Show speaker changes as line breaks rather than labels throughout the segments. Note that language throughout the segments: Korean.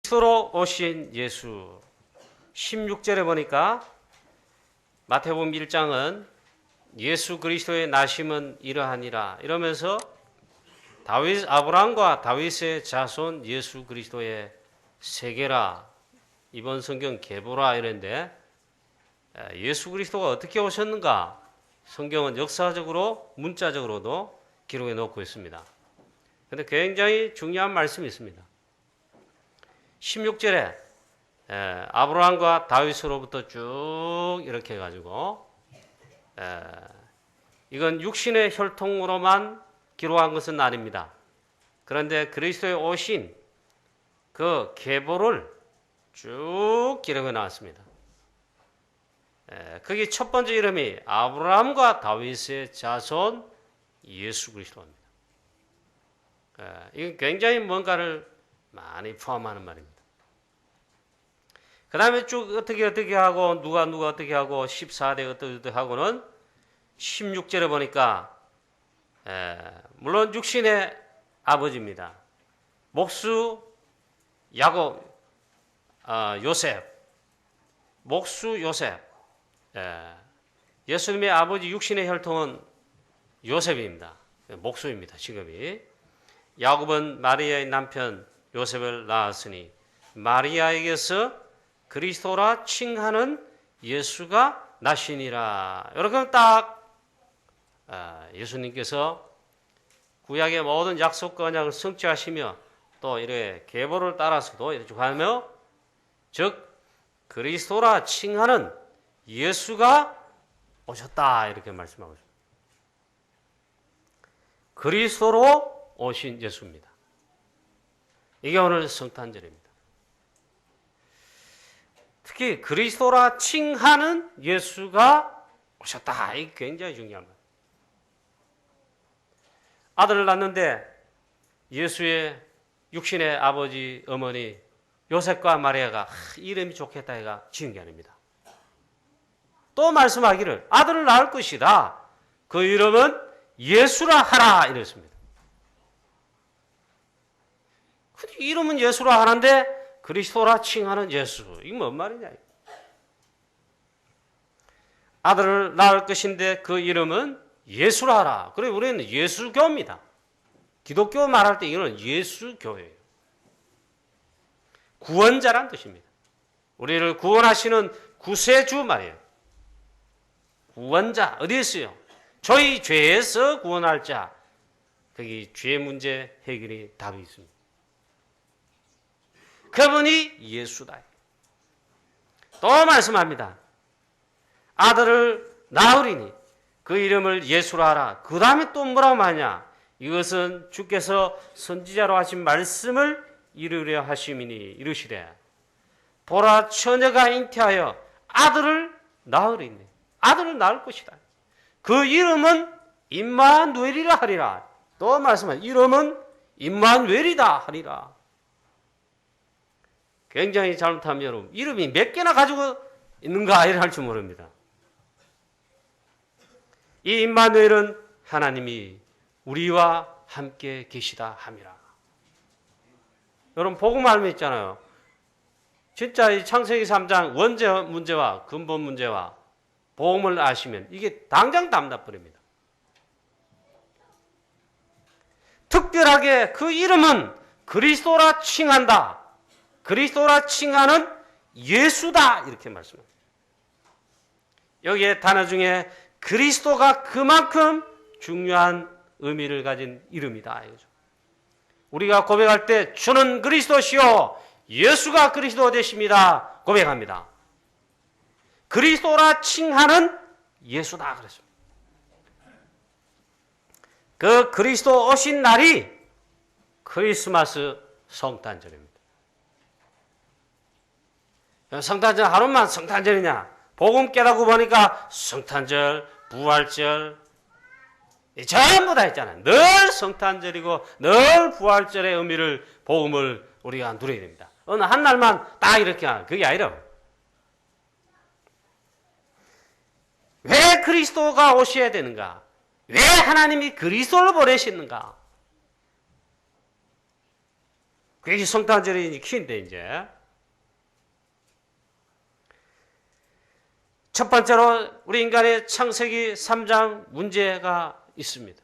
그리스도로 오신 예수. 16절에 보니까 마태복음 1장은 예수 그리스도의 나심은 이러하니라 이러면서 아브라함과 다윗의 자손 예수 그리스도의 세계라, 이번 성경 계보라 이랬는데, 예수 그리스도가 어떻게 오셨는가 성경은 역사적으로 문자적으로도 기록해 놓고 있습니다. 그런데 굉장히 중요한 말씀이 있습니다. 16절에 아브라함과 다윗으로부터 쭉 이렇게 해가지고 이건 육신의 혈통으로만 기록한 것은 아닙니다. 그런데 그리스도의 오신 그 계보를 쭉 기록해 나왔습니다. 거기 첫 번째 이름이 아브라함과 다윗의 자손 예수 그리스도입니다. 이건 굉장히 뭔가를 많이 포함하는 말입니다. 그 다음에 쭉 어떻게 하고 누가 어떻게 하고 14대 어떻게 하고는 16절에 보니까 물론 육신의 아버지입니다. 목수 야곱, 요셉, 목수 요셉. 예수님의 아버지 육신의 혈통은 요셉입니다. 목수입니다. 직업이. 야곱은 마리아의 남편 요셉을 낳았으니 마리아에게서 그리스도라 칭하는 예수가 나시니라. 이렇게 딱 예수님께서 구약의 모든 약속과 언약을 성취하시며 또 이렇게 계보를 따라서도 이렇게 하며, 즉 그리스도라 칭하는 예수가 오셨다 이렇게 말씀하고 있습니다. 그리스도로 오신 예수입니다. 이게 오늘 성탄절입니다. 특히 그리스도라 칭하는 예수가 오셨다. 이게 굉장히 중요한 거예요. 아들을 낳는데 예수의 육신의 아버지 어머니 요셉과 마리아가 이름이 좋겠다 해가 지은 게 아닙니다. 또 말씀하기를 아들을 낳을 것이다. 그 이름은 예수라 하라 이랬습니다. 이름은 예수라 하는데 그리스도라 칭하는 예수, 이게 뭔 말이냐. 아들을 낳을 것인데 그 이름은 예수라 하라. 그래 우리는 예수교입니다. 기독교 말할 때 이거는 예수교예요. 구원자란 뜻입니다. 우리를 구원하시는 구세주 말이에요. 구원자 어디에 있어요? 저희 죄에서 구원할 자. 거기 죄 문제 해결이 답이 있습니다. 그분이 예수다. 또 말씀합니다. 아들을 낳으리니 그 이름을 예수라 하라. 그 다음에 또 뭐라고 말하냐? 이것은 주께서 선지자로 하신 말씀을 이루려 하심이니 이르시되 보라 처녀가 잉태하여 아들을 낳으리니, 아들을 낳을 것이다. 그 이름은 임마누엘이라 하리라. 또 말씀합니다. 이름은 임마누엘이다 하리라. 굉장히 잘못하면 여러분 이름이 몇 개나 가지고 있는가 이래 할 줄 모릅니다. 이 임마누엘은 하나님이 우리와 함께 계시다 함이라. 여러분 복음 알면 있잖아요. 진짜 이 창세기 3장 원죄 문제와 근본 문제와 복음을 아시면 이게 당장 답나버립니다. 특별하게 그 이름은 그리스도라 칭한다. 그리스도라 칭하는 예수다 이렇게 말씀합니다. 여기에 단어 중에 그리스도가 그만큼 중요한 의미를 가진 이름이다 이거죠. 우리가 고백할 때 주는 그리스도시요 예수가 그리스도 되십니다 고백합니다. 그리스도라 칭하는 예수다 그랬습니다. 그 그리스도 오신 날이 크리스마스 성탄절입니다. 성탄절 하루만 성탄절이냐? 복음 깨닫고 보니까 성탄절, 부활절 전부 다 있잖아요. 늘 성탄절이고 늘 부활절의 의미를 복음을 우리가 누려야 됩니다. 어느 한 날만 딱 이렇게 하는 그게 아니라 왜 그리스도가 오셔야 되는가? 왜 하나님이 그리스도를 보내시는가? 그게 성탄절이 키인데 이제 첫 번째로 우리 인간의 창세기 3장 문제가 있습니다.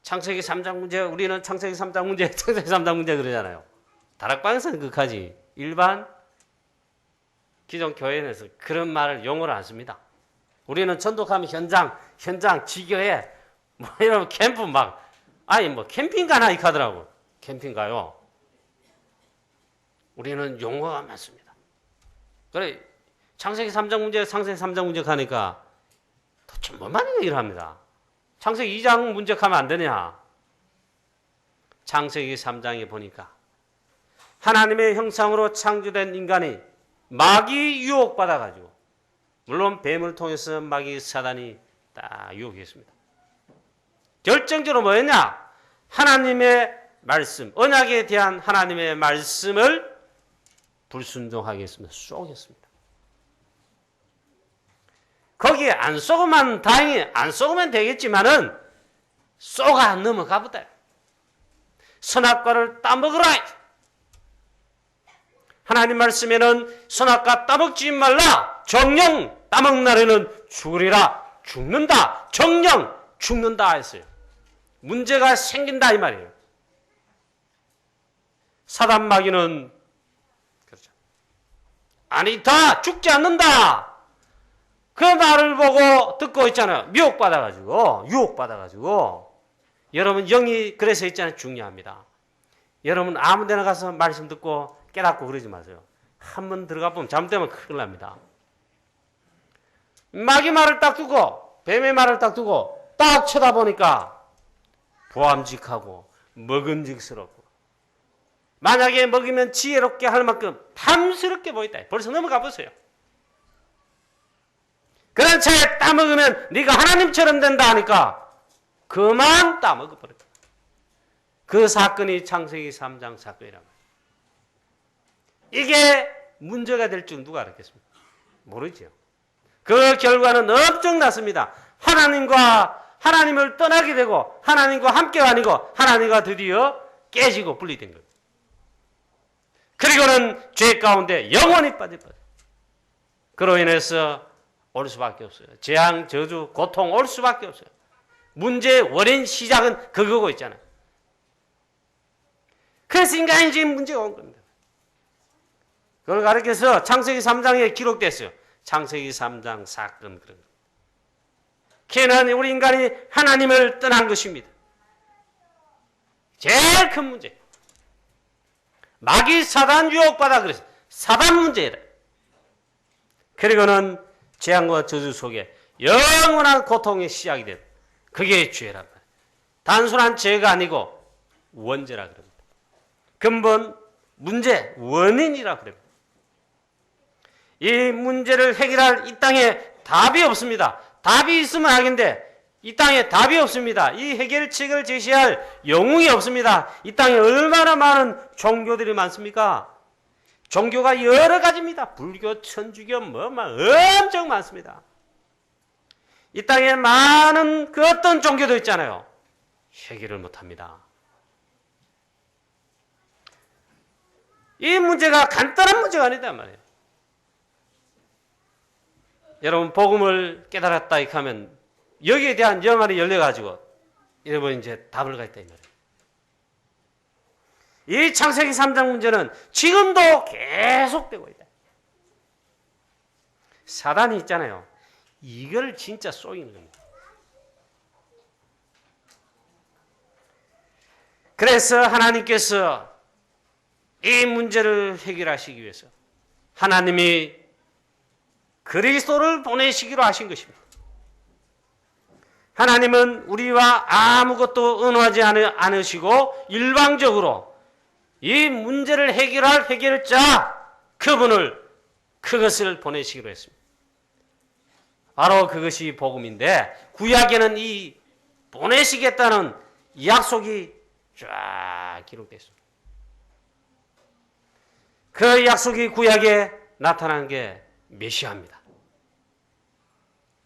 창세기 3장 문제, 우리는 창세기 3장 문제, 창세기 3장 문제 그러잖아요. 다락방에서는 그까지 일반 기존 교회에서 그런 말을 용어를 안 씁니다. 우리는 전도하면 현장, 지교에 뭐 이런 캠프 뭐 캠핑 가나 이렇게 하더라고. 캠핑 가요. 우리는 용어가 많습니다. 그래, 창세기 3장 문제, 창세기 3장 문제 가니까 도대체 뭐만 얘기를 합니다. 창세기 2장 문제 가면 안 되냐? 창세기 3장에 보니까 하나님의 형상으로 창조된 인간이 마귀 유혹받아가지고, 물론 뱀을 통해서 마귀 사단이 딱 유혹했습니다. 결정적으로 뭐였냐? 하나님의 말씀, 언약에 대한 하나님의 말씀을 불순종하게 했습니다. 쏘겠습니다. 거기에 안 쏘고만 다행히 안 쏘면 되겠지만은 쏘가 넘어가 보다. 선악과를 따먹으라. 하나님 말씀에는 선악과 따먹지 말라. 정령 따먹나래는 죽으리라. 죽는다. 정령 죽는다 했어요. 문제가 생긴다 이 말이에요. 사단 마귀는 그렇죠. 아니다. 죽지 않는다. 그 말을 보고 듣고 있잖아요. 유혹받아가지고. 여러분, 영이 그래서 있잖아요. 중요합니다. 여러분, 아무 데나 가서 말씀 듣고 깨닫고 그러지 마세요. 한번 들어가 보면 잘못되면 큰일 납니다. 마귀 말을 딱 두고, 뱀의 말을 딱 두고, 딱 쳐다보니까 보암직하고, 먹음직스럽고, 만약에 먹이면 지혜롭게 할 만큼 탐스럽게 보인다. 벌써 넘어가 보세요. 그런 차에 따먹으면 네가 하나님처럼 된다 하니까 그만 따먹어버렸다. 그 사건이 창세기 3장 사건이란 말이에요. 이게 문제가 될 줄 누가 알았겠습니까? 모르죠. 그 결과는 엄청났습니다. 하나님을 떠나게 되고 하나님과 함께 다니고 하나님과 드디어 깨지고 분리된 거예요. 그리고는 죄 가운데 영원히 빠져버려요. 그로 인해서 올 수밖에 없어요. 재앙, 저주, 고통 올 수밖에 없어요. 문제의 원인 시작은 그거고 있잖아요. 그래서 인간이 지금 문제가 온 겁니다. 그걸 가르쳐서 창세기 3장에 기록됐어요. 창세기 3장 사건 그런 거. 걔는 우리 인간이 하나님을 떠난 것입니다. 제일 큰 문제. 마귀 사단 유혹받아 그랬어요. 사단 문제라. 그리고는 재앙과 저주 속에 영원한 고통의 시작이 된 그게 죄란 말이에요. 단순한 죄가 아니고 원죄라 그럽니다. 근본 문제, 원인이라 그럽니다. 이 문제를 해결할 이 땅에 답이 없습니다. 답이 있으면 하겠는데 이 땅에 답이 없습니다. 이 해결책을 제시할 영웅이 없습니다. 이 땅에 얼마나 많은 종교들이 많습니까? 종교가 여러 가지입니다. 불교, 천주교, 엄청 많습니다. 이 땅에 많은 그 어떤 종교도 있잖아요. 해결을 못합니다. 이 문제가 간단한 문제가 아니다 말이에요. 여러분, 복음을 깨달았다 이렇게 하면 여기에 대한 영안이 열려가지고 여러분 이제 답을 갖다 이 말이에요. 이 창세기 3장 문제는 지금도 계속되고 있다. 사단이 있잖아요. 이걸 진짜 쏘이는 겁니다. 그래서 하나님께서 이 문제를 해결하시기 위해서 하나님이 그리스도를 보내시기로 하신 것입니다. 하나님은 우리와 아무것도 의논하지 않으시고 일방적으로 이 문제를 해결할 해결자 그것을 보내시기로 했습니다. 바로 그것이 복음인데 구약에는 이 보내시겠다는 약속이 쫙 기록되어 있습니다. 그 약속이 구약에 나타난 게 메시아입니다.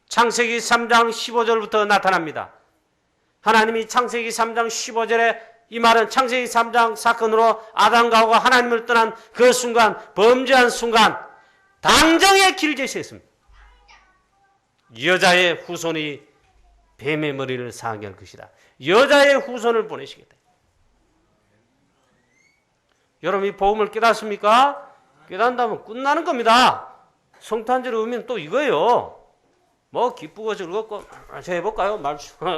창세기 3장 15절부터 나타납니다. 하나님이 창세기 3장 15절에 이 말은 창세기 3장 사건으로 아담과 하와가 하나님을 떠난 그 순간, 범죄한 순간 당장의 길을 제시했습니다. 여자의 후손이 뱀의 머리를 상하게 할 것이다. 여자의 후손을 보내시겠다. 여러분 이 복음을 깨닫습니까? 깨닫는다면 끝나는 겁니다. 성탄절 의미는 또 이거예요. 뭐 기쁘고 즐겁고 저 해볼까요?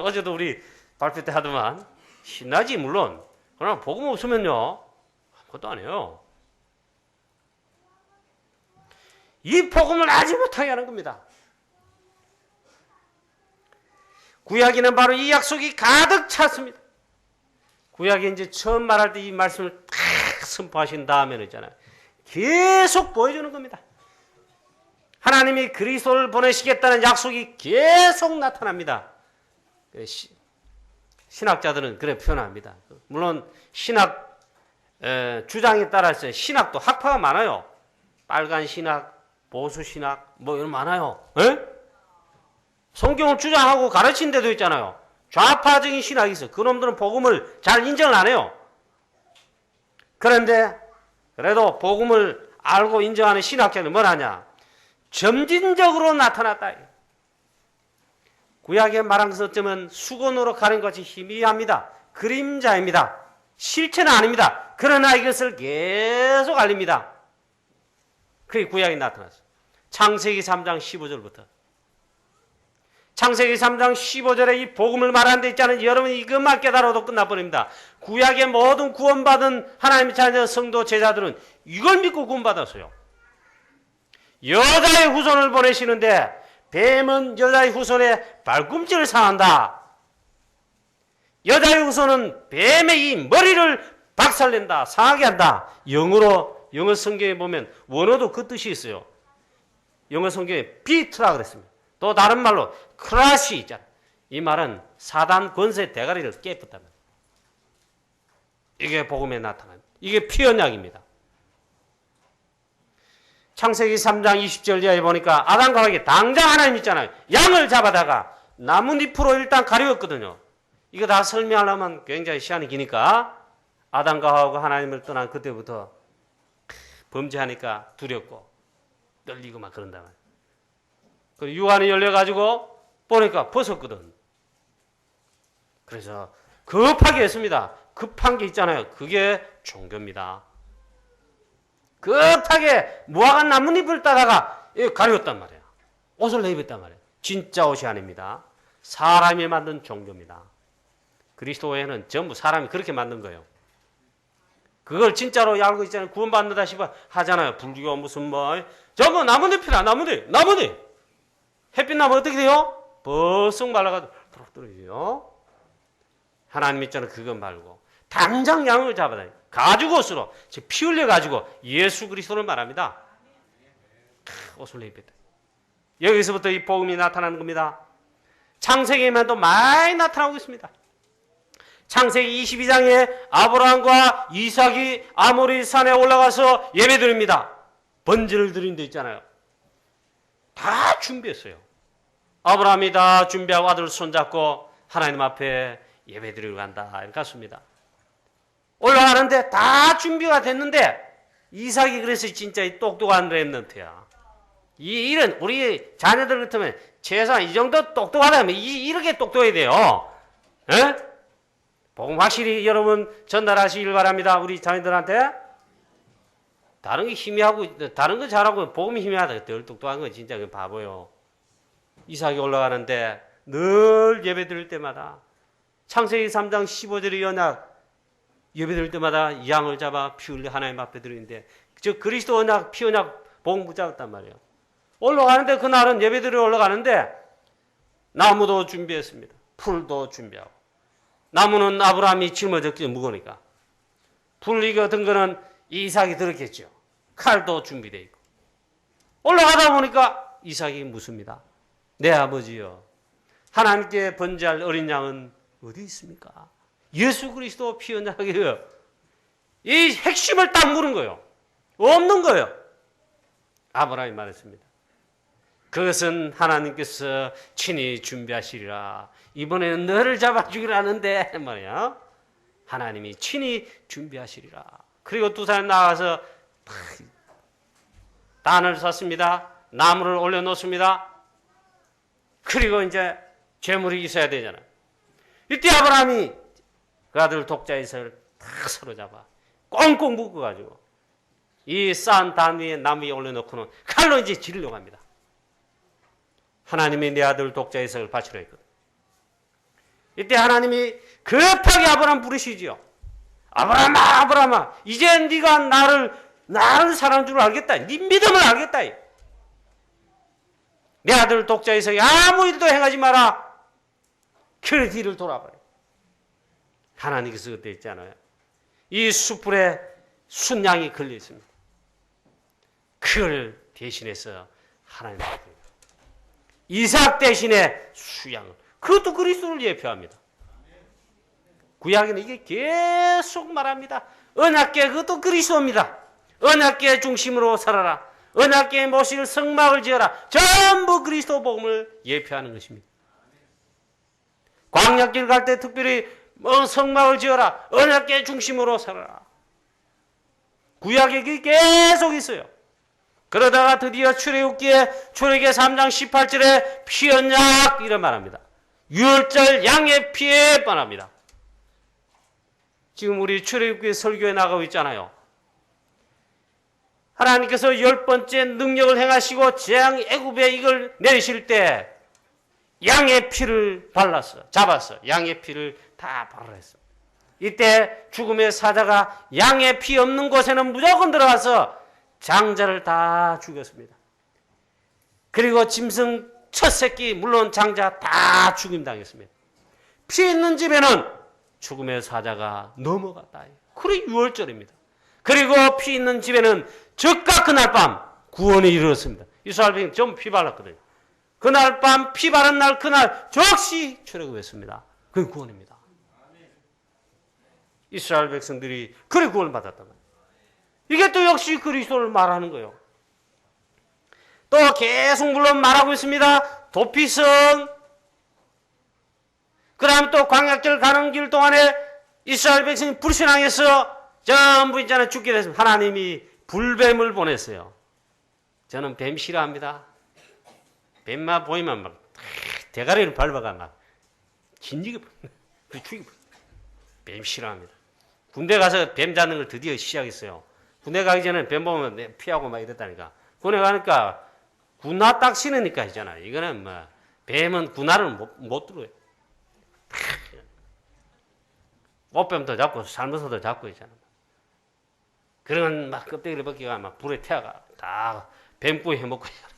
어제도 우리 발표 때 하더만 신나지 물론. 그러나 복음 없으면요 아무것도 안 해요. 이 복음을 알지 못하게 하는 겁니다. 구약에는 바로 이 약속이 가득 찼습니다. 구약에 이제 처음 말할 때 이 말씀을 탁 선포하신 다음에는 있잖아요. 계속 보여주는 겁니다. 하나님이 그리스도를 보내시겠다는 약속이 계속 나타납니다. 신학자들은 그래 표현합니다. 물론 신학 주장에 따라서 신학도 학파가 많아요. 빨간 신학, 보수 신학 뭐 이런 많아요. 에? 성경을 주장하고 가르친 데도 있잖아요. 좌파적인 신학이 있어요. 그놈들은 복음을 잘 인정을 안 해요. 그런데 그래도 복음을 알고 인정하는 신학자는 뭘 하냐? 점진적으로 나타났다. 구약의 말한 것은 어쩌면 수건으로 가는 것이 희미합니다. 그림자입니다. 실체는 아닙니다. 그러나 이것을 계속 알립니다. 그게 구약이 나타났어요. 창세기 3장 15절부터. 창세기 3장 15절에 이 복음을 말하는 데 있잖아요. 여러분이 이것만 깨달아도 끝나버립니다. 구약의 모든 구원받은 하나님의 자녀 성도 제자들은 이걸 믿고 구원받았어요. 여자의 후손을 보내시는데 뱀은 여자의 후손의 발꿈치를 상한다. 여자의 후손은 뱀의 이 머리를 박살낸다. 상하게 한다. 영어 성경에 보면 원어도 그 뜻이 있어요. 영어 성경에 비트라 그랬습니다. 또 다른 말로 크라시 있잖아요. 이 말은 사단 권세 대가리를 깨끗다. 이게 복음에 나타난 이게 피언약입니다. 창세기 3장 20절 이하에 보니까 아담과 하와에게 당장 하나님 있잖아요. 양을 잡아다가 나뭇잎으로 일단 가리웠거든요. 이거 다 설명하려면 굉장히 시간이 기니까 아담과 하와가 하나님을 떠난 그때부터 범죄하니까 두렵고 떨리고 막 그런다 말이에요. 그 유관이 열려가지고 보니까 벗었거든. 그래서 급하게 했습니다. 급한 게 있잖아요. 그게 종교입니다. 급하게 무화과 나뭇잎을 따다가 가렸단 말이에요. 옷을 내입었단 말이에요. 진짜 옷이 아닙니다. 사람이 만든 종교입니다. 그리스도에는 전부 사람이 그렇게 만든 거예요. 그걸 진짜로 알고 있잖아요. 구원받는다 싶어 하잖아요. 불교 무슨 뭐 저거 나뭇잎이라 나뭇잎. 햇빛 나면 어떻게 돼요? 버쓱 말라가지고 떨어져요. 하나님 있잖아요. 그거 말고 당장 양을 잡아다니 가죽옷으로 피 흘려가지고 예수 그리스도를 말합니다. 옷을 내입혔다. 여기서부터 이 복음이 나타나는 겁니다. 창세기에만 또 많이 나타나고 있습니다. 창세기 22장에 아브라함과 이삭이 아모리 산에 올라가서 예배드립니다. 번제를 드린 데 있잖아요. 다 준비했어요. 아브라함이 다 준비하고 아들 손잡고 하나님 앞에 예배드리러 간다. 이렇게 갔습니다. 올라가는데 다 준비가 됐는데 이삭이 그래서 진짜 똑똑한 랩런트야. 이런 우리 자녀들 같으면 최소한 이 정도 똑똑하다면 이렇게 똑똑해야 돼요. 에? 복음 확실히 여러분 전달하시길 바랍니다. 우리 자녀들한테. 다른 게 희미하고 다른 거 잘하고 복음이 희미하다. 덜 똑똑한 건 진짜 그 바보요. 이삭이 올라가는데 늘 예배 드릴 때마다 창세기 3장 15절의 언약 예배 드릴 때마다 양을 잡아 피 흘려 하나님 앞에 드리는데 저 그리스도 언약 피 언약 복음 붙잡았단 말이에요. 올라가는데 그날은 예배 드리러 올라가는데 나무도 준비했습니다. 풀도 준비하고 나무는 아브라함이 짊어졌죠. 무거우니까. 풀 이 같은 거는 이삭이 들었겠죠. 칼도 준비되어 있고. 올라가다 보니까 이삭이 묻습니다. 내 아버지여, 하나님께 번제할 어린 양은 어디 있습니까? 예수 그리스도 피 언약이에요. 이 핵심을 딱 물은 거예요. 없는 거예요. 아브라함이 말했습니다. 그것은 하나님께서 친히 준비하시리라. 이번에는 너를 잡아주기로 하는데 말이야. 하나님이 친히 준비하시리라. 그리고 두 사람 나가서 단을 샀습니다. 나무를 올려놓습니다. 그리고 이제 재물이 있어야 되잖아요. 이때 아브라함이 그 아들 독자 이삭을 탁 사로잡아 꽁꽁 묶어가지고 이 싼 단 위에 나무 위에 올려놓고는 칼로 이제 지르려고 합니다. 하나님이 내 아들 독자 이삭을 바치려 했거든. 이때 하나님이 급하게 아브라함 부르시지요. 아브라함아, 아브라함아, 이제 네가 나를 사랑하는 줄 알겠다. 네 믿음을 알겠다. 내 아들 독자 이삭이 아무 일도 행하지 마라. 그 뒤를 돌아버려. 하나님께서 그때 있잖아요. 이 숯불에 순양이 걸려 있습니다. 그걸 대신해서 하나님 이삭 대신에 수양을, 그것도 그리스도를 예표합니다. 구약에는 이게 계속 말합니다. 언약궤 그것도 그리스도입니다. 언약궤 중심으로 살아라. 언약궤의 모실 성막을 지어라. 전부 그리스도 복음을 예표하는 것입니다. 광야길 갈 때 특별히 성막을 지어라. 언약궤 중심으로 살아라. 구약에 그게 계속 있어요. 그러다가 드디어 출애굽기에 출애굽기 3장 18절에 피 언약 이런 말합니다. 유월절 양의 피에 뻔합니다. 지금 우리 출애굽기 설교에 나가고 있잖아요. 하나님께서 10번째 능력을 행하시고 재앙 애굽에 이걸 내리실 때 양의 피를 발랐어. 잡았어. 양의 피를 다 발랐어. 이때 죽음의 사자가 양의 피 없는 곳에는 무조건 들어가서 장자를 다 죽였습니다. 그리고 짐승 첫 새끼 물론 장자 다 죽임당했습니다. 피 있는 집에는 죽음의 사자가 넘어갔다. 그래 유월절입니다. 그리고 피 있는 집에는 즉각 그날 밤 구원이 이르렀습니다. 이스라엘 백성 전부 피 발랐거든요. 그날 밤 피 바른 날 그날 즉시 출애굽했습니다. 그게 구원입니다. 이스라엘 백성들이 그래 구원을 받았단 말이에요. 이게 또 역시 그리스도를 말하는 거예요. 또 계속 물론 말하고 있습니다. 도피성. 그 다음 또 광야길 가는 길 동안에 이스라엘 백성이 불신앙해서 전부 있잖아요. 죽게 됐습니다. 하나님이 불뱀을 보냈어요. 저는 뱀 싫어합니다. 뱀만 보이면 막 대가리를 밟아가 막 진지게 죽이고 뱀 싫어합니다. 군대 가서 뱀 잡는 걸 드디어 시작했어요. 군대 가기 전에 뱀 보면 피하고 막 이랬다니까. 군에 가니까 군화 딱 신으니까 있잖아요. 이거는 뭐 뱀은 군화를 못 들어요. 옷뱀도 잡고 살면서도 잡고 있잖아요. 그런 막 껍데기를 벗기가 막 불에 태워가 다 뱀구이 해먹고 있잖아요.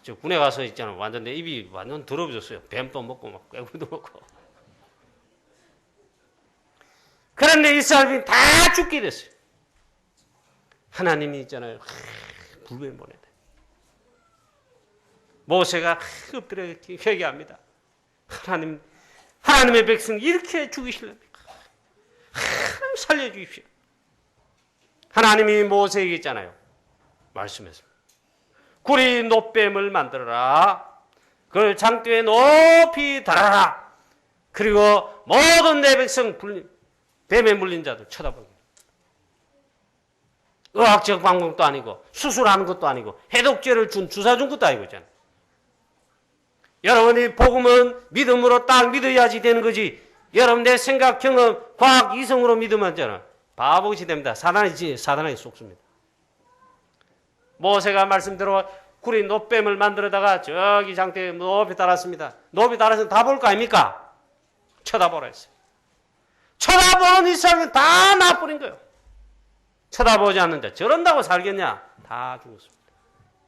저 군에 가서 있잖아요. 완전 내 입이 완전 더러워졌어요. 뱀도 먹고 막 꾀구이도 먹고. 그런데 이스라엘이 다 죽게 됐어요. 하나님이 있잖아요. 불뱀 보내다. 모세가 엎드려 회개합니다. 하나님의 백성 이렇게 죽이실랍니까? 하나님 살려주십시오. 하나님이 모세에게 있잖아요. 말씀했습니다. 구리 놋뱀을 만들어라. 그걸 장대에 높이 달아라. 그리고 모든 내 백성 뱀에 물린 자들 쳐다보게. 의학적 방법도 아니고 수술하는 것도 아니고 해독제를 주사 준 것도 아니고 있잖아요. 여러분이 복음은 믿음으로 딱 믿어야지 되는 거지. 여러분 내 생각, 경험, 과학, 이성으로 믿으면 되잖아. 바보같이 됩니다. 사단에게 속습니다. 모세가 말씀대로 구리 놋뱀을 만들어다가 저기 장대에 높이 달았습니다. 높이 달아서 다 볼 거 아닙니까? 쳐다보라 했어요. 쳐다보는 이스라엘은 다 놔버린 거예요. 쳐다보지 않는데 저런다고 살겠냐? 다 죽었습니다.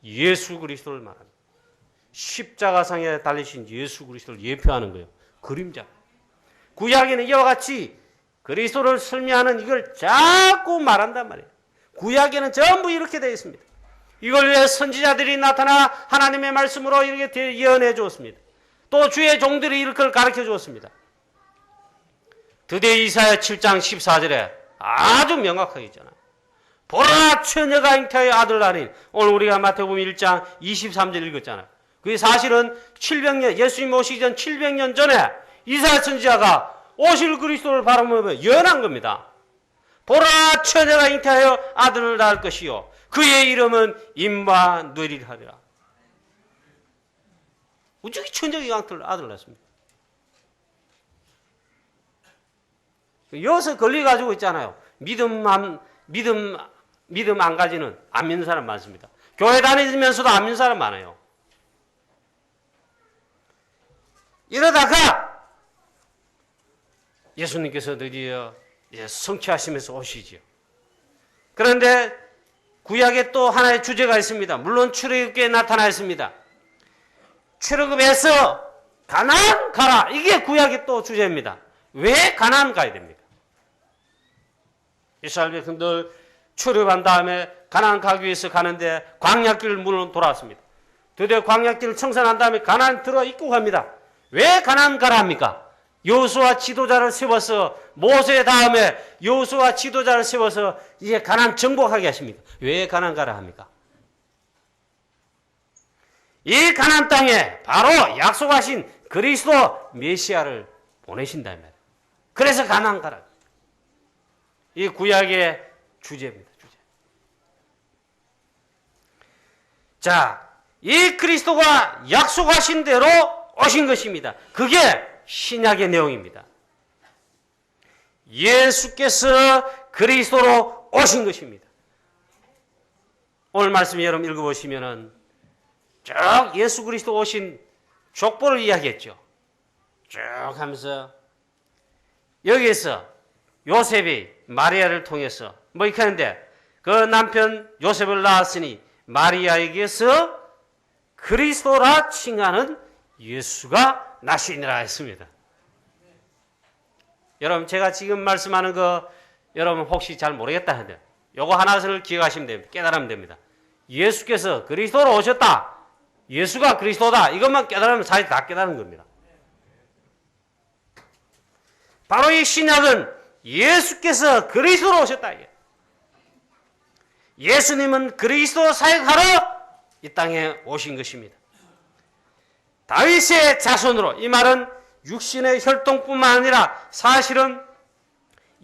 예수 그리스도를 말합니다. 십자가상에 달리신 예수 그리스도를 예표하는 거예요. 그림자. 구약에는 이와 같이 그리스도를 설명하는 이걸 자꾸 말한단 말이에요. 구약에는 전부 이렇게 되어 있습니다. 이걸 위해 선지자들이 나타나 하나님의 말씀으로 이렇게 예언해 주었습니다. 또 주의 종들이 이렇게 가르쳐 주었습니다. 드디어 이사야 7장 14절에 아주 명확하게 있잖아요. 보라 처녀가 잉태하여 아들 낳으니. 오늘 우리가 마태복음 1장 23절 읽었잖아요. 그게 사실은 700년 예수님 오시기 전 700년 전에 이사야 선지자가 오실 그리스도를 바라보며 예언한 겁니다. 보라, 처녀가 잉태하여 아들을 낳을 것이요 그의 이름은 임마누엘이라. 어떻게 처녀가 아들을 낳습니까? 여기서 걸려가지고 있잖아요. 믿음 안 가지는 안 믿는 사람 많습니다. 교회 다니면서도 안 믿는 사람 많아요. 이러다가 예수님께서 드디어 성취하시면서 오시지요. 그런데 구약에 또 하나의 주제가 있습니다. 물론 출애굽기에 나타나 있습니다. 출애굽에서 가나안 가라. 이게 구약의 또 주제입니다. 왜 가나안 가야 됩니까? 이스라엘 백성들 출애굽한 다음에 가나안 가기 위해서 가는데 광야길을 물론 돌아왔습니다. 드디어 광야길을 청산한 다음에 가나안 들어와 입국합니다. 왜 가나안 가라 합니까? 여호수아 지도자를 세워서 모세 다음에 여호수아 지도자를 세워서 이제 가나안 정복하게 하십니다. 왜 가나안 가라 합니까? 이 가나안 땅에 바로 약속하신 그리스도 메시아를 보내신다 이 말이에요. 그래서 가나안 가라. 이 구약의 주제입니다. 주제. 자, 이 그리스도가 약속하신 대로 오신 것입니다. 그게 신약의 내용입니다. 예수께서 그리스도로 오신 것입니다. 오늘 말씀 여러분 읽어보시면은 쭉 예수 그리스도 오신 족보를 이야기했죠. 쭉 하면서 여기에서 요셉이 마리아를 통해서 뭐 이렇게 하는데 그 남편 요셉을 낳았으니 마리아에게서 그리스도라 칭하는 예수가 나시니라 했습니다. 여러분 제가 지금 말씀하는 거 여러분 혹시 잘 모르겠다 하면 요거 하나를 기억하시면 됩니다. 깨달으면 됩니다. 예수께서 그리스도로 오셨다. 예수가 그리스도다. 이것만 깨달으면 사실 다 깨달은 겁니다. 바로 이 신약은 예수께서 그리스도로 오셨다. 예수님은 그리스도 사역하러 이 땅에 오신 것입니다. 다윗의 자손으로, 이 말은 육신의 혈통뿐만 아니라 사실은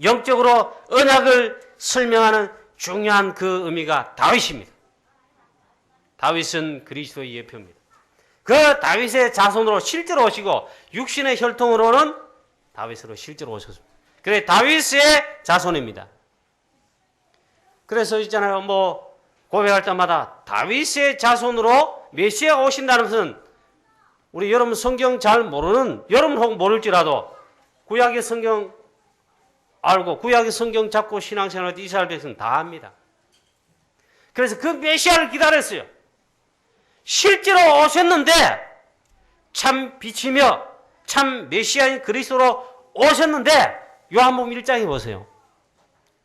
영적으로 언약을 설명하는 중요한 그 의미가 다윗입니다. 다윗은 그리스도의 예표입니다. 그 다윗의 자손으로 실제로 오시고 육신의 혈통으로는 다윗으로 실제로 오셨습니다. 그래 다윗의 자손입니다. 그래서 있잖아요. 뭐 고백할 때마다 다윗의 자손으로 메시아가 오신다는 것은 우리 여러분 성경 잘 모르는, 여러분 혹 모를지라도 구약의 성경 알고 구약의 성경 잡고 신앙생활 할 이스라엘 백성은 다 압니다. 그래서 그 메시아를 기다렸어요. 실제로 오셨는데 참 빛이며 참 메시아인 그리스도로 오셨는데 요한복음 1장에 보세요.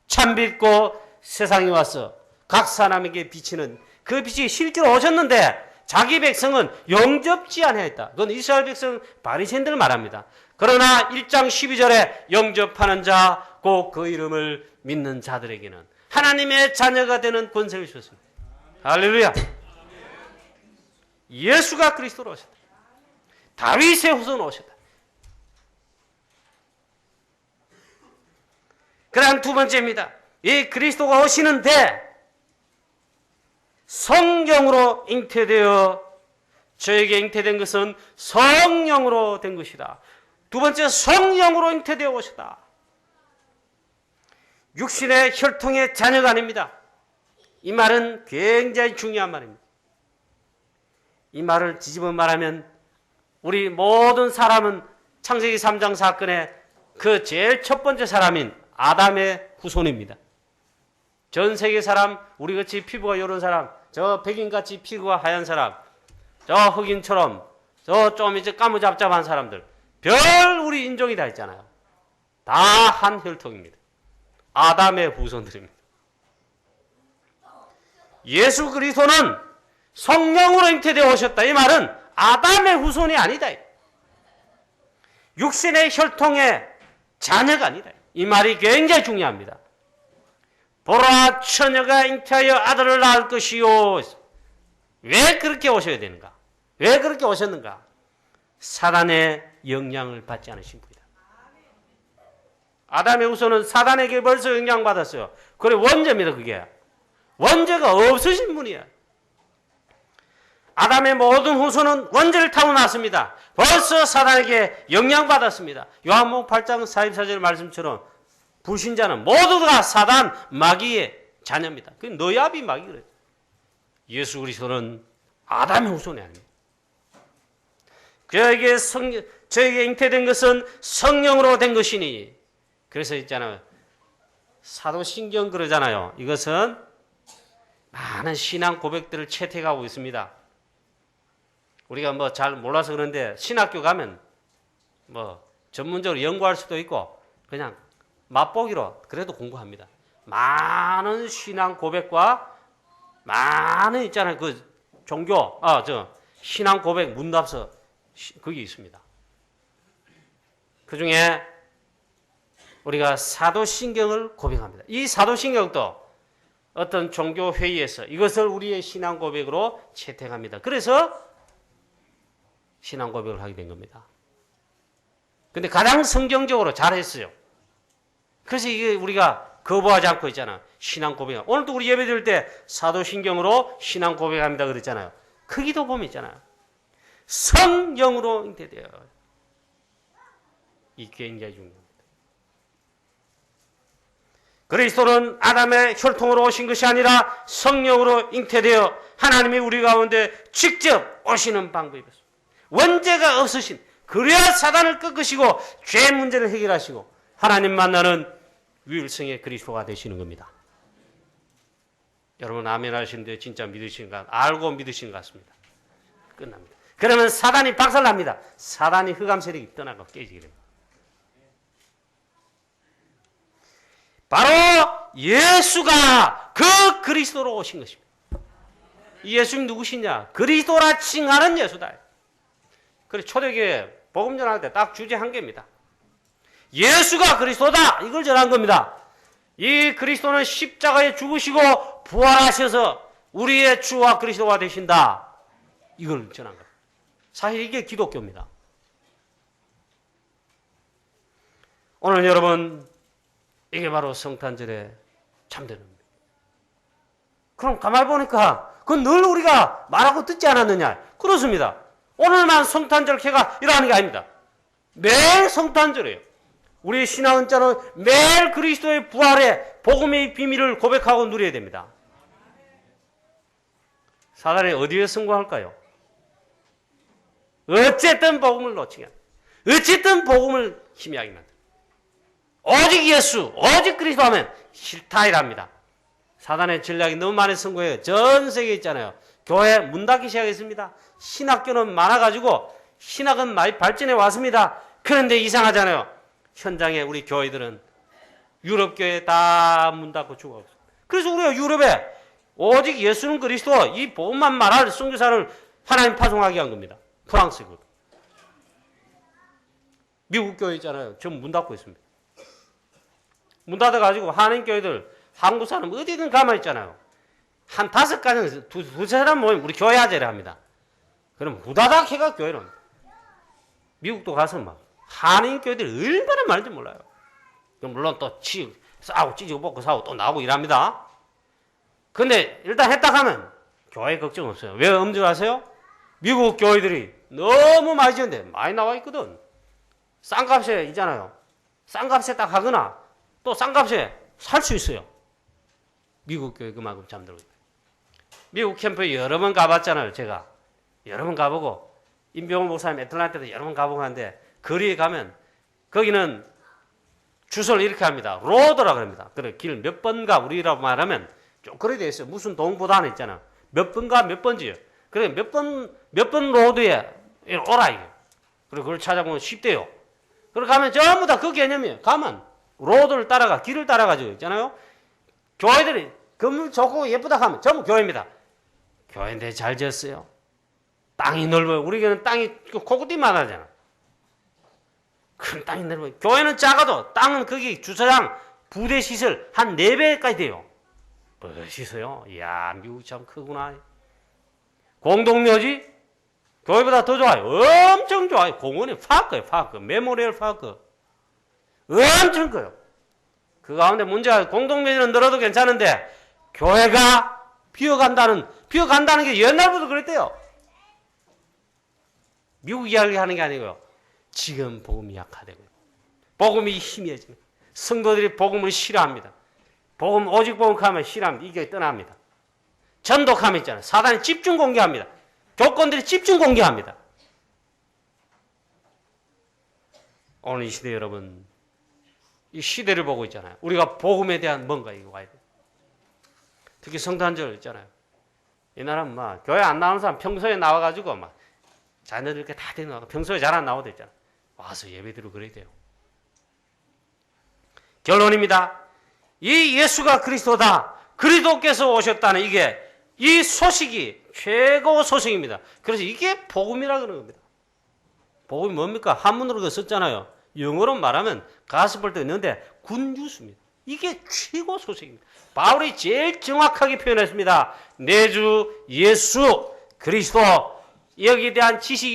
참 빛고 세상에 와서 각 사람에게 비치는 그 빛이 실제로 오셨는데 자기 백성은 영접지 아니하였다. 그건 이스라엘 백성 바리새인들을 말합니다. 그러나 1장 12절에 영접하는 자, 곧 그 이름을 믿는 자들에게는 하나님의 자녀가 되는 권세를 주셨습니다. 할렐루야. 예수가 그리스도로 오셨다. 다윗의 후손으로 오셨다. 그다음 두 번째입니다. 이 그리스도가 오시는데 성령으로 잉태되어 저에게 잉태된 것은 성령으로 된 것이다. 두 번째, 성령으로 잉태되어 오셨다. 육신의 혈통의 자녀가 아닙니다. 이 말은 굉장히 중요한 말입니다. 이 말을 뒤집어 말하면 우리 모든 사람은 창세기 3장 사건의 그 제일 첫 번째 사람인 아담의 후손입니다. 전 세계 사람, 우리같이 피부가 이런 사람, 저 백인같이 피부가 하얀 사람, 저 흑인처럼 저 좀 이제 까무잡잡한 사람들, 별 우리 인종이 다 있잖아요. 다 한 혈통입니다. 아담의 후손들입니다. 예수 그리스도는 성령으로 잉태되어 오셨다. 이 말은 아담의 후손이 아니다. 육신의 혈통의 자녀가 아니다. 이 말이 굉장히 중요합니다. 보라, 처녀가 잉태하여 아들을 낳을 것이요. 왜 그렇게 오셔야 되는가? 왜 그렇게 오셨는가? 사단의 영향을 받지 않으신 분이다. 아담의 후손은 사단에게 벌써 영향받았어요. 그래 원죄입니다. 그게 원죄가 없으신 분이야. 아담의 모든 후손은 원죄를 타고났습니다. 벌써 사단에게 영향받았습니다. 요한복음 8장 44절 말씀처럼 불신자는 모두 다 사단 마귀의 자녀입니다. 그 너야비 마귀 그래. 예수 그리스도는 아담의 후손이 아닙니다. 저에게 잉태된 것은 성령으로 된 것이니. 그래서 있잖아요. 사도신경 그러잖아요. 이것은 많은 신앙 고백들을 채택하고 있습니다. 우리가 뭐 잘 몰라서 그런데 신학교 가면 뭐 전문적으로 연구할 수도 있고 그냥 맛보기로 그래도 공부합니다. 많은 신앙 고백과 많은 있잖아요. 그 종교, 신앙 고백 문답서 거기 있습니다. 그 중에 우리가 사도신경을 고백합니다. 이 사도신경도 어떤 종교 회의에서 이것을 우리의 신앙 고백으로 채택합니다. 그래서 신앙 고백을 하게 된 겁니다. 근데 가장 성경적으로 잘했어요. 그래서 이게 우리가 거부하지 않고 있잖아. 신앙 고백. 오늘도 우리 예배 드릴 때 사도신경으로 신앙 고백합니다 그랬잖아요. 거기도 보면 있잖아요. 성령으로 잉태되어. 이 굉장히 중요합니다. 그리스도는 아담의 혈통으로 오신 것이 아니라 성령으로 잉태되어 하나님이 우리 가운데 직접 오시는 방법이었습니다. 원죄가 없으신, 그래야 사단을 꺾으시고 죄 문제를 해결하시고 하나님 만나는 유일성의 그리스도가 되시는 겁니다. 여러분 아멘 하시는데 진짜 믿으시는가? 알고 믿으시는 것 같습니다. 끝납니다. 그러면 사단이 박살납니다. 사단이 흑암 세력이 떠나고 깨지게 됩니다. 바로 예수가 그 그리스도로 오신 것입니다. 이 예수님 누구시냐? 그리스도라 칭하는 예수다. 그래 초대교회 복음 전할 때 딱 주제 한 개입니다. 예수가 그리스도다. 이걸 전한 겁니다. 이 그리스도는 십자가에 죽으시고 부활하셔서 우리의 주와 그리스도가 되신다. 이걸 전한 겁니다. 사실 이게 기독교입니다. 오늘 여러분 이게 바로 성탄절의 참되는 겁니다. 그럼 가만히 보니까 그건 늘 우리가 말하고 듣지 않았느냐? 그렇습니다. 오늘만 성탄절 캐가 일어나는 게 아닙니다. 매일 성탄절이에요. 우리의 신앙은자는 매일 그리스도의 부활의 복음의 비밀을 고백하고 누려야 됩니다. 사단이 어디에 성공할까요? 어쨌든 복음을 놓치게 합니다. 어쨌든 복음을 희미하게 만듭니다. 오직 예수, 오직 그리스도 하면 싫다 이랍니다. 사단의 전략이 너무 많이 성공해요. 전 세계에 있잖아요. 교회 문 닫기 시작했습니다. 신학교는 많아가지고 신학은 많이 발전해 왔습니다. 그런데 이상하잖아요. 현장에 우리 교회들은 유럽 교회 다 문 닫고 죽어갔어요. 그래서 우리가 유럽에 오직 예수는 그리스도 이 복음만 말할 선교사를 하나님 파송하게 한 겁니다. 프랑스고 미국 교회 있잖아요. 전부 문 닫고 있습니다. 문 닫아가지고 한인 교회들 한국 사람 어디든 가만히 있잖아요. 한 5가정 두세 사람 모이면 우리 교회 하재를 합니다. 그럼 후다닥 해가 교회를 합니다. 미국도 가서 막 한인 교회들이 얼마나 많은지 몰라요. 물론 또 싸우고 찢고 먹고 싸우고 또 나오고 일합니다. 근데 일단 했다 하면 교회 걱정 없어요. 왜 엄지 아세요? 미국 교회들이 너무 많이 지었는데 많이 나와 있거든. 싼값에 있잖아요. 싼값에 딱 하거나 또 싼값에 살 수 있어요. 미국 교회 그만큼 잠들고 있어요. 미국 캠프에 여러 번 가봤잖아요. 제가 여러 번 가보고 임병훈 목사님 애틀란타도 여러 번 가보고 하는데 거리에 가면 거기는 주소를 이렇게 합니다. 로드라고 합니다. 그래 길 몇 번가 우리라고 말하면 좀 그래 돼 있어요. 무슨 동보다는 있잖아. 몇 번가 몇 번지요. 그래 몇 번 로드에 오라 이게. 그래 그걸 찾아보면 쉽대요. 그래 가면 전부 다 그 개념이에요. 가면 로드를 따라가 길을 따라가지고 있잖아요. 교회들이 건물 좋고 예쁘다 하면 전부 교회입니다. 교회인데 잘 지었어요. 땅이 넓어요. 우리 교회는 땅이 코코띠만 하잖아. 큰 땅이 넓어요. 교회는 작아도 땅은 거기 주차장 부대 시설 한 4배까지 돼요. 멋있어요. 이야 미국 참 크구나. 공동묘지 교회보다 더 좋아요. 엄청 좋아요. 공원에 파크예요. 파크. 메모리얼 파크. 엄청 커요. 그 가운데 문제가 공동묘지는 늘어도 괜찮은데 교회가 비어간다는 게 옛날부터 그랬대요. 미국 이야기하는 게 아니고요. 지금 복음이 약화되고 복음이 희미해지면 성도들이 복음을 싫어합니다. 오직 복음 하면 싫어합니다. 이게 떠납니다. 전독함이 있잖아요. 사단이 집중 공개합니다. 교권들이 집중 공개합니다. 오늘 이 시대 여러분, 이 시대를 보고 있잖아요. 우리가 복음에 대한 뭔가 이거 와야 돼요. 특히 성탄절 있잖아요. 이 나라는 막 교회 안 나오는 사람 평소에 나와가지고 막 자녀들 이렇게 다 데려나가 평소에 잘 안 나오도 있잖아요. 와서 예배드리고 그래야 돼요. 결론입니다. 이 예수가 그리스도다. 그리스도께서 오셨다는 이 소식이 최고 소식입니다. 그래서 이게 복음이라 그러는 겁니다. 복음이 뭡니까? 한문으로 그 썼잖아요. 영어로 말하면 가스펠도 있는데 굿뉴스입니다. 이게 최고 소식입니다. 바울이 제일 정확하게 표현했습니다. 내 주 예수 그리스도 여기에 대한 지식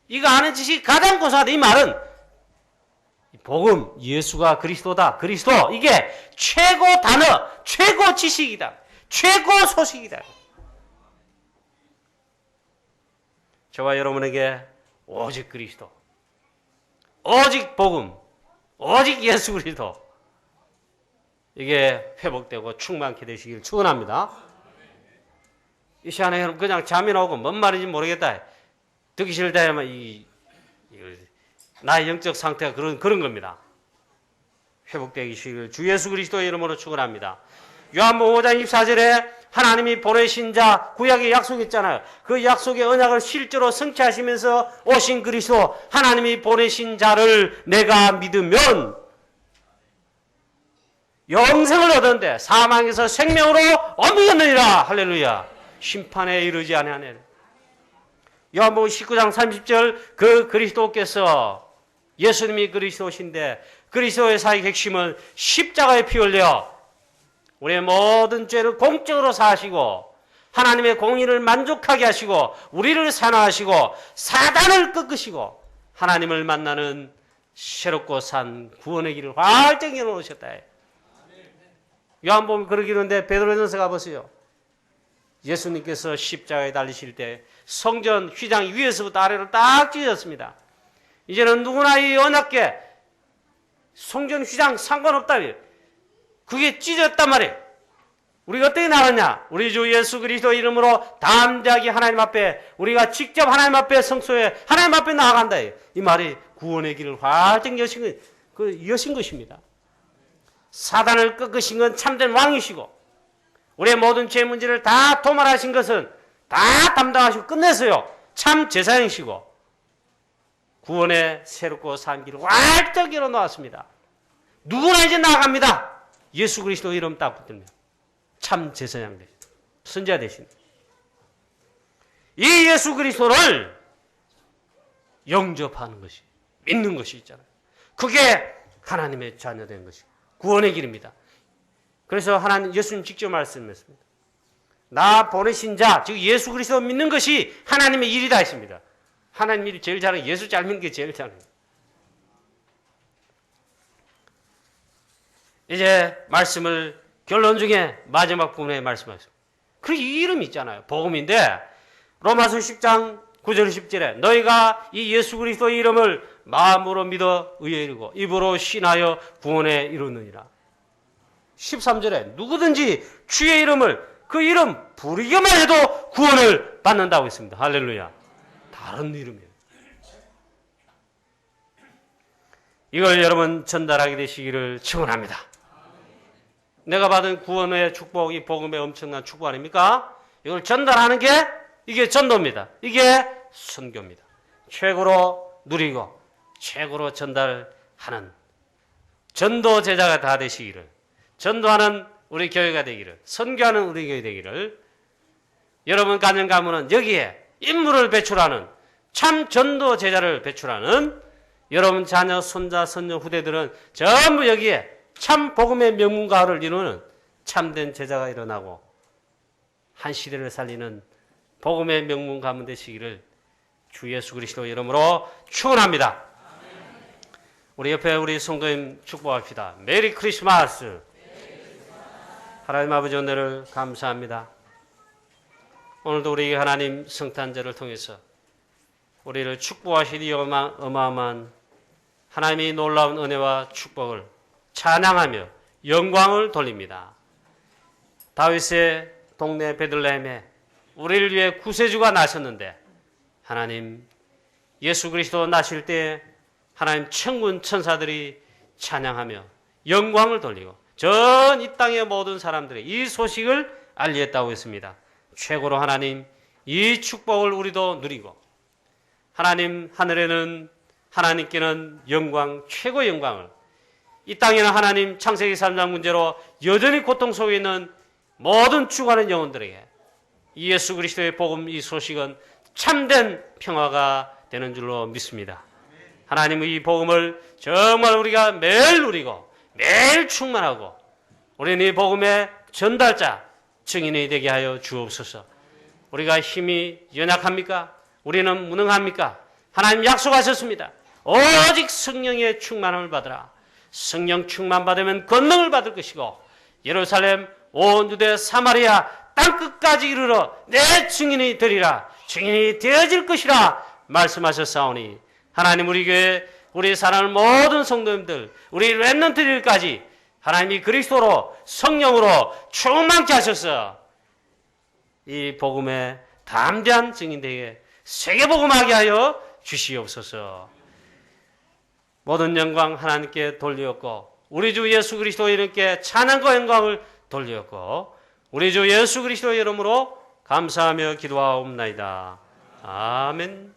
이거 아는 지식이 가장 고사하다. 이 말은 복음 예수가 그리스도다. 그리스도 이게 최고 단어, 최고 지식이다. 최고 소식이다. 저와 여러분에게 오직 그리스도, 오직 복음, 오직 예수 그리스도 이게 회복되고 충만케 되시길 축원합니다. 이 시간에 여러분 그냥 잠이 나오고 뭔 말인지 모르겠다. 듣기 싫다 하면 나의 영적 상태가 그런 겁니다. 회복되기를 주 예수 그리스도의 이름으로 축원합니다. 요한복음 5장 24절에 하나님이 보내신 자 구약의 약속이 있잖아요. 그 약속의 언약을 실제로 성취하시면서 오신 그리스도 하나님이 보내신 자를 내가 믿으면 영생을 얻었는데 사망에서 생명으로 옮기겠느니라. 할렐루야. 심판에 이르지 아니하네. 요한복음 19장 30절 그 그리스도께서 예수님이 그리스도신데 그리스도의 사역의 핵심은 십자가에 피 흘려 우리의 모든 죄를 공적으로 사하시고 하나님의 공의를 만족하게 하시고 우리를 산화하시고 사단을 꺾으시고 하나님을 만나는 새롭고 산 구원의 길을 활짝 열어놓으셨다. 요한복음이 그러기는데 베드로전서 가보세요. 예수님께서 십자가에 달리실 때 성전 휘장 위에서부터 아래로 딱 찢어졌습니다. 이제는 누구나 이 언약궤 성전 휘장 상관없다. 그게 찢어졌단 말이에요. 우리가 어떻게 나갔냐? 우리 주 예수 그리스도 이름으로 담대하게 하나님 앞에 우리가 직접 하나님 앞에 성소에 하나님 앞에 나아간다. 이 말이 구원의 길을 활짝 여신 것입니다. 사단을 꺾으신 건 참된 왕이시고 우리의 모든 죄 문제를 다 도말하신 것은 다 담당하시고 끝냈어요. 참 제사장이시고 구원의 새롭고 산 길을 활짝 열어놓았습니다. 누구나 이제 나아갑니다. 예수 그리스도 이름 딱 붙들면 참 제사장 되신 선지자 되신 이 예수 그리스도를 영접하는 것이 믿는 것이 있잖아요. 그게 하나님의 자녀된 것이 구원의 길입니다. 그래서 예수님 직접 말씀했습니다. 나 보내신 자, 즉 예수 그리스도 믿는 것이 하나님의 일이다 했습니다. 하나님 일이 제일 잘하는 예수 잘 믿는 게 제일 잘하는 이제 말씀을 결론 중에 마지막 부분에 말씀하셨습니다. 그 이름이 있잖아요. 복음인데 로마서 10장 9절 10절에 너희가 이 예수 그리스도의 이름을 마음으로 믿어 의에 이르고 입으로 신하여 구원에 이르느니라. 13절에 누구든지 주의 이름을 그 이름 부르기만 해도 구원을 받는다고 했습니다. 할렐루야. 다른 이름이에요. 이걸 여러분 전달하게 되시기를 축원합니다. 내가 받은 구원의 축복이 복음의 엄청난 축복 아닙니까? 이걸 전달하는 게 이게 전도입니다. 이게 선교입니다. 최고로 누리고 최고로 전달하는 전도 제자가 다 되시기를, 전도하는 우리 교회가 되기를, 선교하는 우리 교회 되기를, 여러분 가정 가문은 여기에 인물을 배출하는 참 전도 제자를 배출하는 여러분 자녀, 손자, 손녀, 후대들은 전부 여기에 참 복음의 명문가를 이루는 참된 제자가 일어나고 한 시대를 살리는 복음의 명문 가문 되시기를 주 예수 그리스도 이름으로 축원합니다. 우리 옆에 우리 성도님 축복합시다. 메리 크리스마스. 하나님 아버지 은혜를 감사합니다. 오늘도 우리 하나님 성탄절을 통해서 우리를 축복하시니 어마어마한 하나님의 놀라운 은혜와 축복을 찬양하며 영광을 돌립니다. 다윗의 동네 베들레헴에 우리를 위해 구세주가 나셨는데 하나님 예수 그리스도 나실 때 하나님 천군 천사들이 찬양하며 영광을 돌리고 전 이 땅의 모든 사람들이 이 소식을 알리했다고 했습니다. 최고로 하나님 이 축복을 우리도 누리고 하나님 하늘에는 하나님께는 영광, 최고의 영광을 이 땅에는 하나님 창세기 3장 문제로 여전히 고통 속에 있는 모든 죽어가는 영혼들에게 이 예수 그리스도의 복음 이 소식은 참된 평화가 되는 줄로 믿습니다. 하나님의 이 복음을 정말 우리가 매일 누리고 매일 충만하고 우리는 이 복음의 전달자 증인이 되게 하여 주옵소서. 우리가 힘이 연약합니까? 우리는 무능합니까? 하나님 약속하셨습니다. 오직 성령의 충만함을 받으라. 성령 충만 받으면 권능을 받을 것이고 예루살렘 온 유대 사마리아 땅끝까지 이르러 내 증인이 되리라. 증인이 되어질 것이라 말씀하셨사오니 하나님 우리 교회 우리 사랑하는 모든 성도님들 우리 렘넌트들까지 하나님이 그리스도로 성령으로 충만케 하셔서 이 복음의 담대한 증인되게 세계복음하게 하여 주시옵소서. 모든 영광 하나님께 돌리었고 우리 주 예수 그리스도 이름께 찬양과 영광을 돌리었고 우리 주 예수 그리스도의 이름으로 감사하며 기도하옵나이다. 아멘.